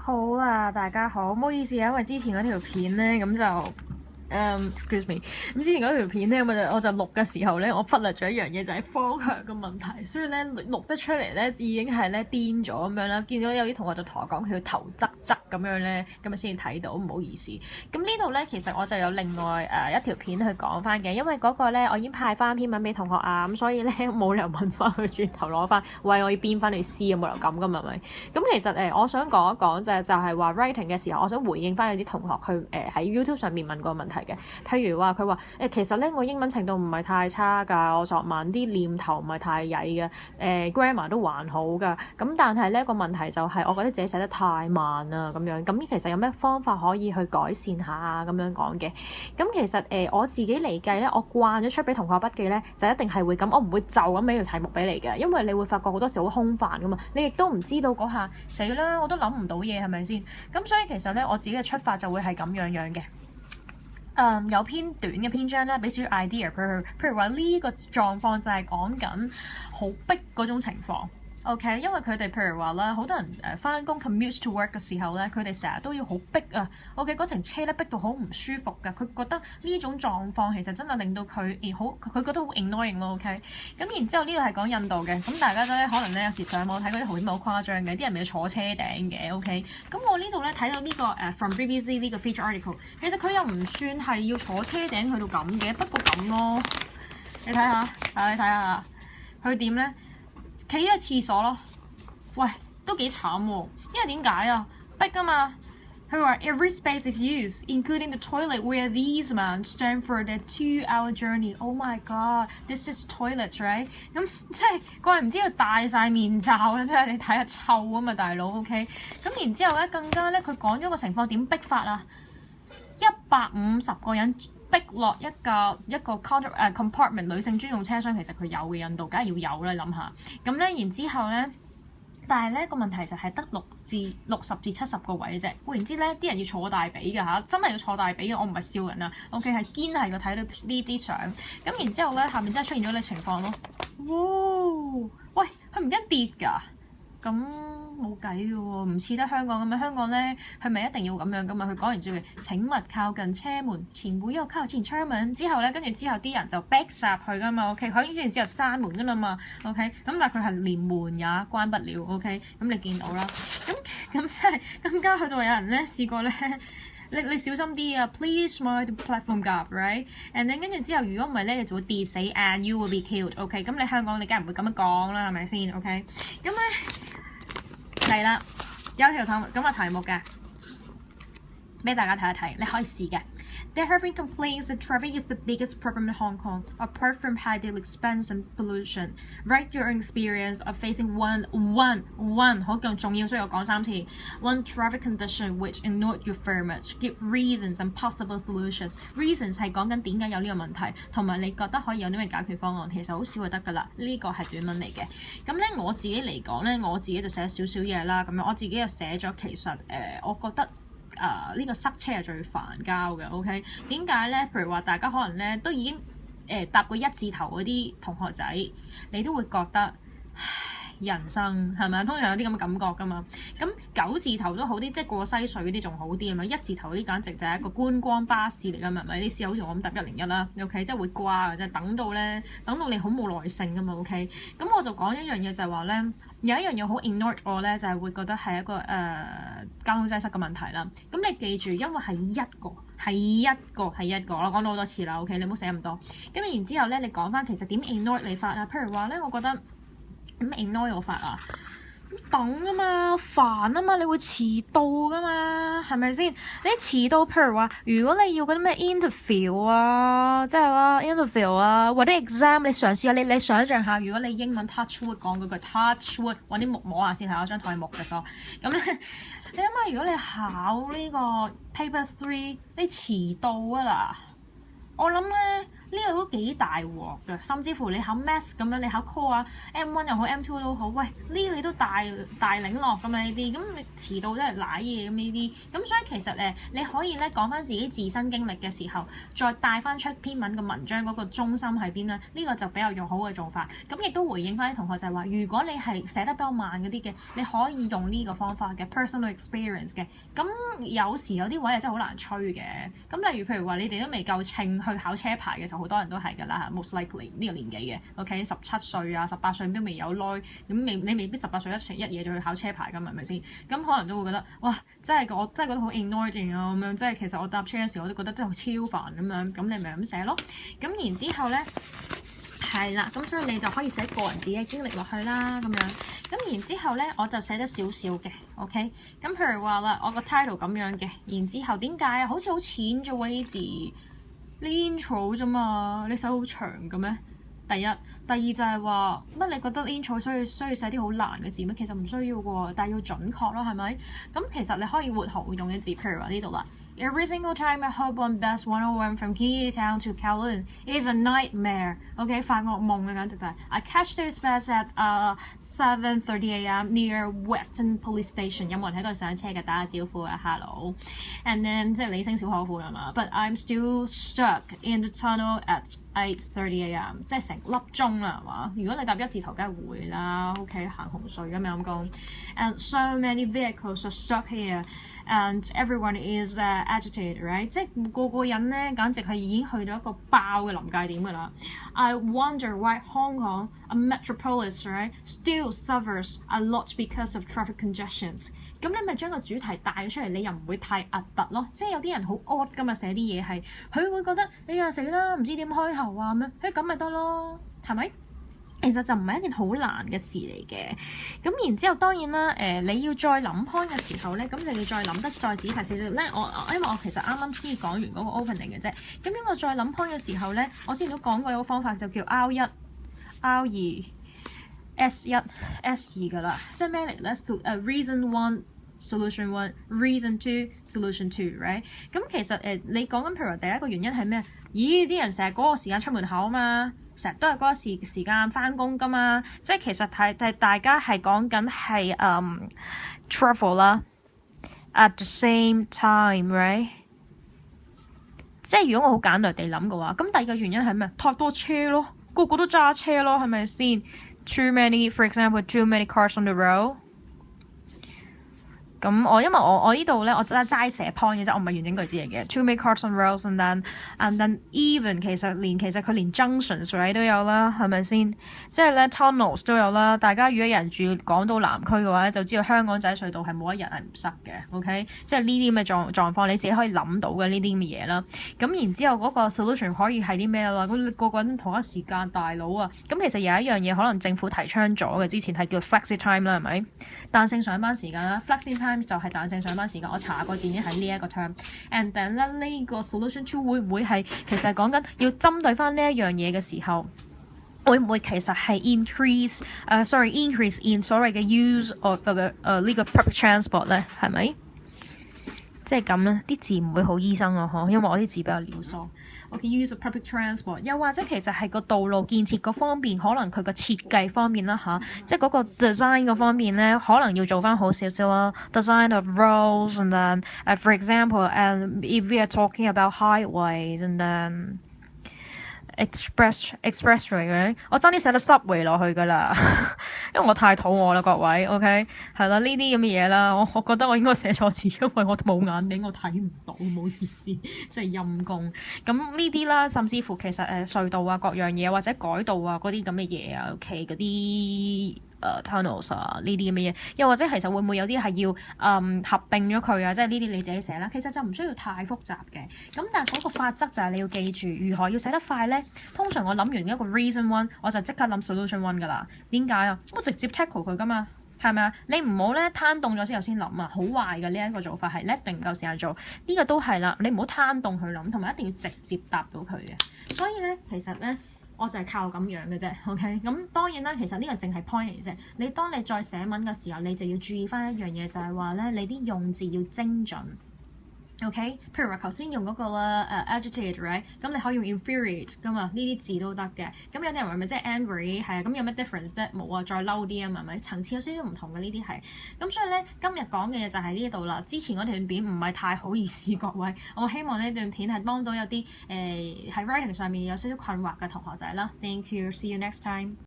好啦，大家好，唔好意思啊，因為之前嗰條片咧咁就excuse me，咁之前嗰條片咧我就錄嘅時候咧，我忽略咗一樣嘢就係方向嘅問題，所以咧錄得出嚟咧已經係咧癲咗咁樣啦。見到有啲同學就同我講佢要頭側側咁樣咧，咁啊先至睇到，唔好意思。咁呢度咧其實我就有另外一條片去講翻嘅，因為嗰個咧我已經派翻篇文俾同學啊，咁所以咧冇理由問翻佢轉頭攞翻，喂我要編翻你詩，冇理由咁噶嘛，係咪？咁其實我想講一講就係話 writing 嘅時候，我想回應翻有啲同學去喺 YouTube 上面問過問題嘅，譬如話佢話其實咧我英文程度唔係太差㗎，我作文啲念頭唔係太曳嘅，grammar 都還好㗎，咁但係咧個問題就係我覺得自己寫得太慢啦咁樣，咁其實有咩方法可以去改善下啊咁樣講嘅。咁其實我自己嚟計咧，我慣咗出俾同學筆記咧，就一定係會咁，我唔會就咁俾條題目俾你嘅，因為你會發覺好多時好空泛㗎嘛，你亦都唔知道嗰下死啦，我都諗唔到嘢係咪先？咁所以其實咧我自己嘅出發就會係咁樣嘅。有篇短嘅篇章咧，俾少少 idea 譬如話呢個狀況就係講緊好逼嗰種情況。OK， 因為佢哋譬如話啦，好多人返工 commute to work 嘅時候咧，佢哋成日都要好逼啊。OK， 嗰程車咧逼到好唔舒服㗎，佢覺得呢種狀況其實真係令到佢佢覺得好 annoying 咯。OK，咁然之後呢個係講印度嘅，咁大家都咧可能咧有時上網睇嗰啲圖片好誇張嘅，啲人咪要坐車頂嘅。OK，咁我呢度咧睇到呢個from BBC 呢個 feature article， 其實佢又唔算係要坐車頂去到咁嘅，不過咁咯。你睇下，你睇下佢點咧？企喺廁所咯，喂，都幾慘喎！因為點解啊？逼啊嘛。佢話 every space is used, including the toilet where these men stand for their 2-hour journey. Oh my god, this is toilets, right？ 咁即係怪唔知佢戴晒面罩啦，即係你睇下臭啊嘛，大佬 OK。咁然之後咧，更加咧，佢講咗個情況點逼法啊？150個人。逼落一個 compartment 女性專用車廂，其實佢有嘅，印度梗係要有啦，諗下。咁咧，然之後咧，但係咧個問題就係得60至70個位啫。換言之咧，啲人要坐大髀嘅嚇，真係要坐大髀嘅。我唔係笑人啊 ，OK 係堅係個睇到呢啲相。咁然之後咧，下面真係出現咗呢情況咯。哇！喂，佢唔驚跌㗎？咁冇計嘅喎，唔似得香港咁樣。香港咧，係咪一定要咁樣噶嘛？佢講完之後，請勿靠近車門，前會又靠近車門。之後咧，跟住之後啲人就 back 入去噶嘛。OK，佢跟住之後閂門噶啦嘛。OK，咁但係佢係連門也關不了。OK，咁你見到啦。咁即係更加佢就話有人咧試過咧。你小心啲啊 ！Please mind the platform gap，right？And then 跟住之後，如果唔係咧，你就會跌死 and you will be killed。OK，咁你香港你梗係唔會咁樣講啦，係咪先 ？OK，咁咧嚟啦，有條咁嘅題目嘅，俾大家睇一睇，你可以試嘅。There have been complaints that traffic is the biggest problem in Hong Kong, apart from high daily expense and pollution. Write your experience of facing one 好重要，所以我講3次。One traffic condition which annoyed you very much. Give reasons and possible solutions. Reasons 係講緊點解有呢個問題，同埋你覺得可以有啲咩解決方案。其實好少就得㗎啦，呢個係短文嚟嘅。咁咧我自己嚟講咧，我自己就寫少少嘢啦。咁樣我自己又寫咗，其實我覺得。呢個塞車係最煩交嘅 ，OK？ 點解咧？譬如話，大家可能咧都已經搭過1字頭嗰啲同學仔，你都會覺得人生係咪？通常有啲咁嘅感覺㗎嘛。咁9字頭都好啲，即係過西隧嗰啲仲好啲啊嘛。1字頭嗰啲簡直就係一個觀光巴士嚟㗎嘛，咪你試下好似我咁搭101啦 ，OK？ 即係會瓜嘅，即係等到你好冇耐性㗎嘛 ，OK？ 咁我就講一樣嘢就係話咧，有一樣嘢好 ignore 我咧，就係會覺得係一個交通擠塞嘅問題啦。咁你記住，因為係一個，我講咗好多次啦 ，OK？ 你唔好寫咁多。咁然之後咧，你講翻其實點 ignore 你法啊？譬如話咧，我覺得點 ignore 我法啊？等啊嘛，煩啊嘛，你會遲到噶嘛，係咪先？你遲到，譬如話，如果你要嗰啲咩 interview 啊，即係啦 interview 啊，或者 exam， 你嘗試下你想象下，如果你英文 touch wood 講嗰句 touch wood， 揾啲木摸下先，係我張台木嘅所，咁咧，你諗下，如果你考呢個 paper 3，你遲到啊啦，我諗咧，個都幾大鑊㗎。甚至乎你考 Maths 咁樣，你考 Core 啊 M1 又好 M2 都好，喂呢個你都大領落㗎嘛呢啲，咁你遲到真係賴嘢咁呢啲。咁所以其實你可以咧講翻自己自身經歷嘅時候，再帶翻出篇文嘅文章嗰個中心喺邊咧？呢個就比較用好嘅做法。咁亦都回應翻啲同學就係話，如果你係寫得比較慢嗰啲嘅，你可以用呢個方法嘅 personal experience 嘅。咁有時有啲位係真係好難吹嘅。咁例如譬如話，你哋都未夠稱去考車牌嘅時候，好多人都係㗎啦 most likely 呢個年紀嘅，OK 17歲啊18歲都未有耐，咁你未必18歲一夜就去考車牌㗎嘛，係咪先？咁可能都會覺得哇，我真係覺得好 annoying 啊咁樣，即係其實我搭車嘅時候我都覺得真係超煩咁樣，咁你咪咁寫咯。咁然之後咧。係啦，咁所以你就可以寫個人自己嘅經歷落去啦，咁樣。咁然之後咧，我就寫得少少嘅 ，OK。咁譬如話啦，我個 title 咁樣嘅，然之後點解啊？好似好淺啫喎呢啲字，你 intro 啫嘛，你寫好長嘅咩？第一，第二就係話乜？你覺得 intro 需要寫啲好難嘅字咩？其實唔需要嘅喎，但係要準確咯，係咪？咁其實你可以活學用嘅字，譬如話呢度啦。Every single time I hop on bus 101 from Kiatown to Kowloon is a nightmare. OK， 發惡夢嘅簡直就係。I catch this bus at 7:30 a.m. near Western Police Station。有冇人喺度上車嘅？打下招呼啊 ，hello。And then 即係你聲小可款係嘛 ？But I'm still stuck in the tunnel at 8:30 a.m. 即係成粒鐘啦係嘛？如果你搭一字頭，梗係會啦。OK， 行紅隧咁樣講。And so many vehicles are stuck here.And everyone is agitated, right? 即係個個人咧，簡直係已經去到一個爆嘅臨界點㗎啦。I wonder why Hong Kong, a metropolis, right, still suffers a lot because of traffic congestions. 咁你咪將個主題帶咗出嚟，你又唔會太核突咯。即係有啲人好 odd 㗎嘛，寫啲嘢係佢會覺得你呀死啦，唔知點開頭啊咁樣，咁咪得咯，係咪？其實就唔係一件好難嘅事嚟嘅，咁然之後當然啦，你要再諗 point 嘅時候咧，咁你要再諗得再仔細少少咧。因為我其實啱啱先講完嗰個 opening 嘅啫，咁樣我再諗 point 嘅時候咧，我之前都講過有個方法就叫 R1、R2、S1、S2 㗎啦，即係咩嚟咧？Reason one、Solution one、Reason two、Solution two，right？ 咁其實你講緊譬如話第一個原因係咩？咦，啲人成日嗰個時間出門口啊嘛。成日都係嗰個時間返工㗎嘛，即係其實係大家係講緊係travel 啦 ，at the same time，right？ 即係如果我好簡略地諗嘅話，咁第二個原因係咩？太多車咯，個個都揸車咯，係咪先 ？Too many，for example，too many cars on the road。咁因為我呢度咧，我齋寫 point 嘅啫，我唔係完整句子嚟嘅。Too many cars on roads and then even 其實佢連 junctions 都有啦，係咪先？即係咧 tunnels 都有啦。大家如果有人住港島南區嘅話咧，就知道香港仔隧道係冇一日係唔塞嘅。OK， 即係呢啲咁嘅狀況，你自己可以諗到嘅呢啲咁嘅嘢啦。咁然之後嗰個 solution 可以係啲咩啦？咁個個人同一時間大佬啊，咁其實有一樣嘢可能政府提倡咗嘅，之前係叫 flexi time 啦，係咪？彈性上班時間啦 ，flexi time。就係彈性上班時間，我查過字典喺呢一個 term，and then 咧呢個 solution two 會唔會係其實講緊要針對翻呢一樣嘢嘅時候，會唔會其實係 increase in 所謂嘅 use of 呢個 public transport 咧？係咪？即係咁啦，啲字唔會好醫生啊，因為我啲字比較潦疏。OK，use of public transport， 又或者其實係個道路建設嗰方面，可能佢個設計方面啦即係嗰個 design 嗰方面咧，可能要做翻好少少啦。Design of roads and then，for example，if we are talking about highways and then expressway 嘅，我爭啲寫得 subway 落去㗎啦，因為我太肚餓啦，各位 OK 係啦，呢啲咁嘅嘢啦，我覺得我應該寫錯字，因為我冇眼鏡，我睇唔到，唔好意思，即係陰公。咁呢啲啦，甚至乎其實隧道啊各樣嘢或者改道啊嗰啲咁嘅嘢啊 OK 嗰啲。tunnels 啊呢啲咁嘅嘢，又或者其實會唔會有啲係要合併咗佢啊？即係呢啲你自己寫啦。其實就唔需要太複雜嘅。咁但係嗰個法則就係你要記住，如何要寫得快咧？通常我諗完一個 reason one， 我就即刻諗 solution one 㗎啦。點解啊？我直接 tackle 佢㗎嘛，係咪啊？你唔好咧攤凍咗之後先諗啊，好壞嘅呢一個做法係一定唔夠時間做。呢個都係啦，你唔好攤凍去諗，同埋一定要直接答到佢嘅。所以咧，其實咧。我就係靠咁樣嘅啫 ，OK？ 咁當然啦，其實呢個淨係 point 嚟啫。當你再寫文嘅時候，你就要注意翻一樣嘢，就係話咧，你啲用字要精準 OK，譬如話頭先用嗰個啦，agitated right，咁你可以用 infuriate 噶嘛，呢啲字都得嘅。咁有啲人話咪即係 angry 係啊，咁有咩 difference 啫？冇啊，再嬲啲啊嘛，係咪？層次有少少唔同嘅呢啲係。咁所以咧，今日講嘅嘢就係呢度啦。之前嗰段片唔係太好意思各位，我希望呢段片係幫到有啲喺 writing 上面有少少困惑嘅同學仔啦。Thank you，see you next time。